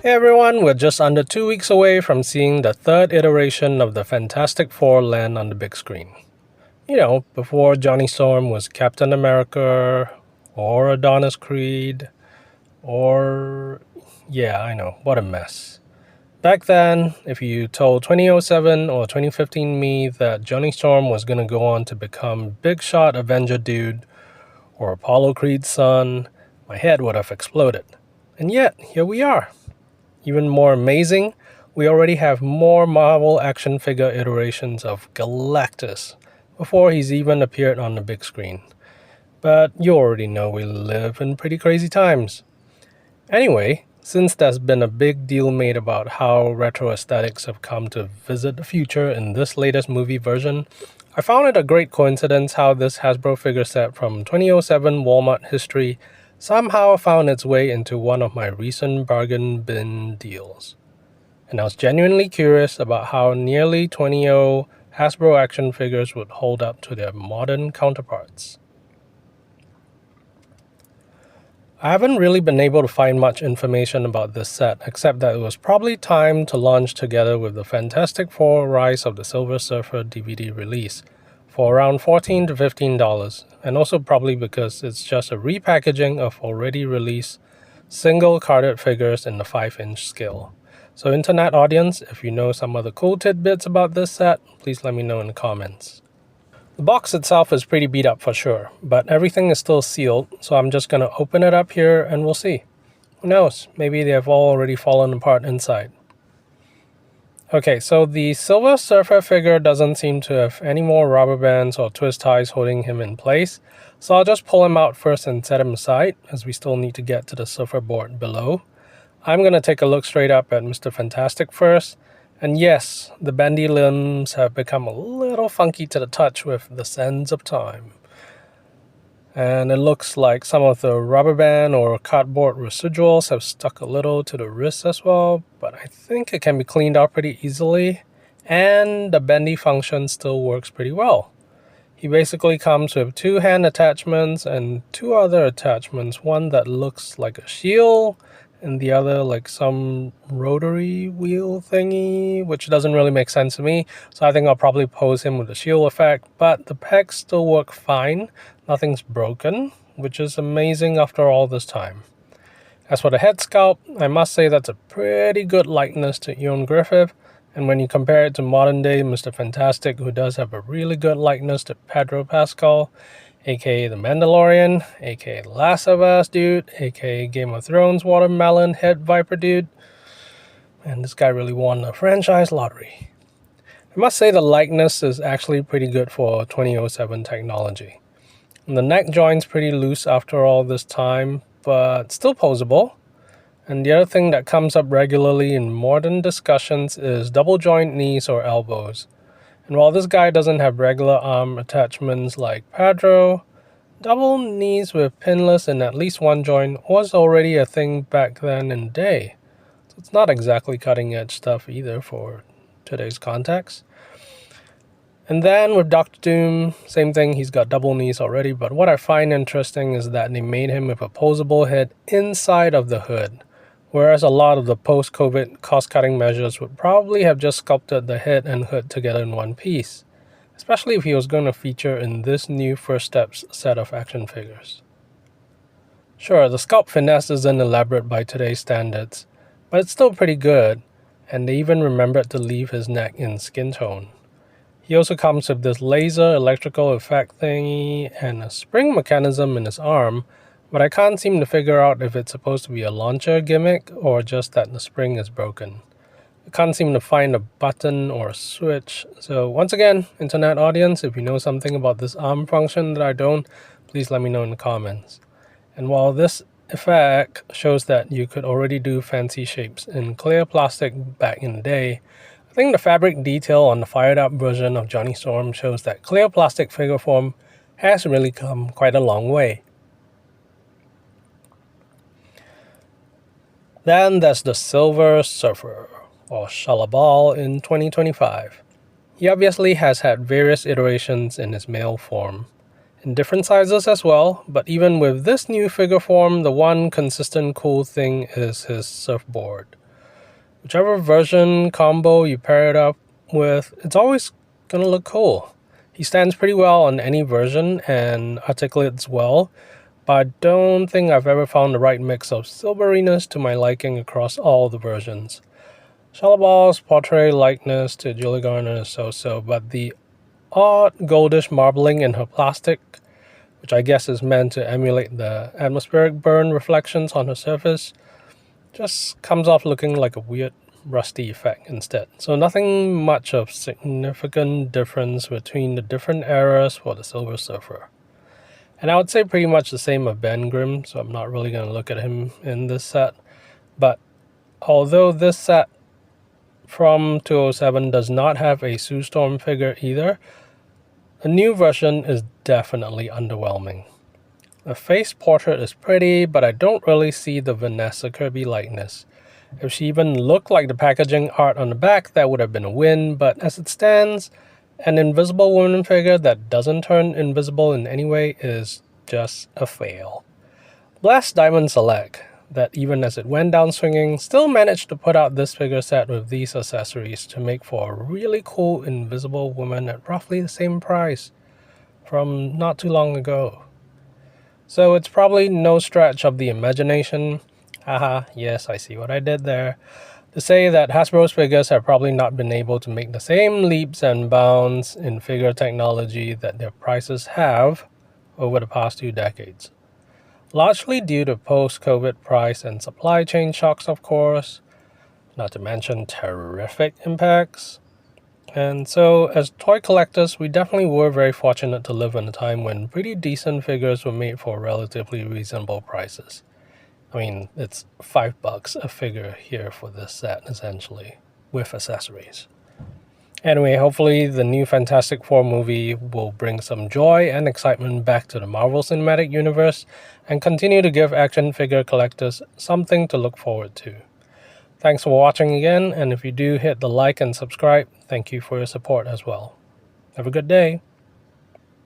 Hey everyone, we're just under 2 weeks away from seeing the third iteration of the Fantastic Four land on the big screen. You know, before Johnny Storm was Captain America, or Adonis Creed, or... yeah, I know, what a mess. Back then, if you told 2007 or 2015 me that Johnny Storm was gonna go on to become Big Shot Avenger Dude, or Apollo Creed's son, my head would have exploded. And yet, here we are. Even more amazing, we already have more Marvel action figure iterations of Galactus before he's even appeared on the big screen. But you already know we live in pretty crazy times. Anyway, since there's been a big deal made about how retro aesthetics have come to visit the future in this latest movie version, I found it a great coincidence how this Hasbro figure set from 2007 Walmart history somehow found its way into one of my recent bargain bin deals. And I was genuinely curious about how nearly 20 Hasbro action figures would hold up to their modern counterparts. I haven't really been able to find much information about this set, except that it was probably timed to launch together with the Fantastic Four Rise of the Silver Surfer DVD release for around $14 to $15, and also probably because it's just a repackaging of already released single carded figures in the 5-inch scale. So internet audience, if you know some other cool tidbits about this set, please let me know in the comments. The box itself is pretty beat up for sure, but everything is still sealed, so I'm just going to open it up here and we'll see. Who knows, maybe they have all already fallen apart inside. Okay, so the Silver Surfer figure doesn't seem to have any more rubber bands or twist ties holding him in place, so I'll just pull him out first and set him aside, as we still need to get to the surfer board below. I'm going to take a look straight up at Mr. Fantastic first, and yes, the bendy limbs have become a little funky to the touch with the sands of time. And it looks like some of the rubber band or cardboard residuals have stuck a little to the wrist as well, but I think it can be cleaned out pretty easily, and the bendy function still works pretty well. He basically comes with 2 hand attachments and 2 other attachments, one that looks like a shield, and the other like some rotary wheel thingy, which doesn't really make sense to me, so I think I'll probably pose him with the shield effect, but the pegs still work fine, nothing's broken, which is amazing after all this time. As for the head sculpt, I must say that's a pretty good likeness to Ewan Griffith, and when you compare it to modern day Mr. Fantastic, who does have a really good likeness to Pedro Pascal, aka the Mandalorian, aka the Last of Us dude, aka Game of Thrones watermelon head viper dude. And this guy really won the franchise lottery. I must say the likeness is actually pretty good for 2007 technology. And the neck joint's pretty loose after all this time, but still posable. And the other thing that comes up regularly in modern discussions is double joint knees or elbows. And while this guy doesn't have regular arm attachments like Pedro, double knees with pinless in at least one joint was already a thing back then in the day. So it's not exactly cutting edge stuff either for today's context. And then with Dr. Doom, same thing, he's got double knees already, but what I find interesting is that they made him with a posable head inside of the hood, whereas a lot of the post-COVID cost-cutting measures would probably have just sculpted the head and hood together in one piece, especially if he was going to feature in this new First Steps set of action figures. Sure, the sculpt finesse isn't elaborate by today's standards, but it's still pretty good, and they even remembered to leave his neck in skin tone. He also comes with this laser electrical effect thingy and a spring mechanism in his arm, but I can't seem to figure out if it's supposed to be a launcher gimmick or just that the spring is broken. I can't seem to find a button or a switch, so once again, internet audience, if you know something about this arm function that I don't, please let me know in the comments. And while this effect shows that you could already do fancy shapes in clear plastic back in the day, I think the fabric detail on the fired up version of Johnny Storm shows that clear plastic figure form has really come quite a long way. Then there's the Silver Surfer, or Shalabal in 2025. He obviously has had various iterations in his male form, in different sizes as well, but even with this new figure form, the one consistent cool thing is his surfboard. whichever version combo you pair it up with, it's always going to look cool. He stands pretty well on any version and articulates well, but I don't think I've ever found the right mix of silveriness to my liking across all the versions. Shellball's portrait likeness to Julie Garner is so-so, but the odd goldish marbling in her plastic, which I guess is meant to emulate the atmospheric burn reflections on her surface, just comes off looking like a weird rusty effect instead. So nothing much of significant difference between the different eras for the Silver Surfer. And I would say pretty much the same of Ben Grimm, so I'm not really going to look at him in this set. But although this set from 207 does not have a Sue Storm figure either, the new version is definitely underwhelming. The face portrait is pretty, but I don't really see the Vanessa Kirby likeness. If she even looked like the packaging art on the back, that would have been a win, but as it stands, an Invisible Woman figure that doesn't turn invisible in any way is just a fail. Blast Diamond Select, that even as it went down swinging, still managed to put out this figure set with these accessories to make for a really cool Invisible Woman at roughly the same price from not too long ago. So it's probably no stretch of the imagination, haha, yes, I see what I did there, to say that Hasbro's figures have probably not been able to make the same leaps and bounds in figure technology that their prices have over the past 2 decades. Largely due to post-COVID price and supply chain shocks, of course, not to mention terrific impacts. And so, as toy collectors, we definitely were very fortunate to live in a time when pretty decent figures were made for relatively reasonable prices. I mean, it's $5 a figure here for this set, essentially, with accessories. Anyway, hopefully the new Fantastic Four movie will bring some joy and excitement back to the Marvel Cinematic Universe and continue to give action figure collectors something to look forward to. Thanks for watching again, and if you do hit the like and subscribe, thank you for your support as well. Have a good day.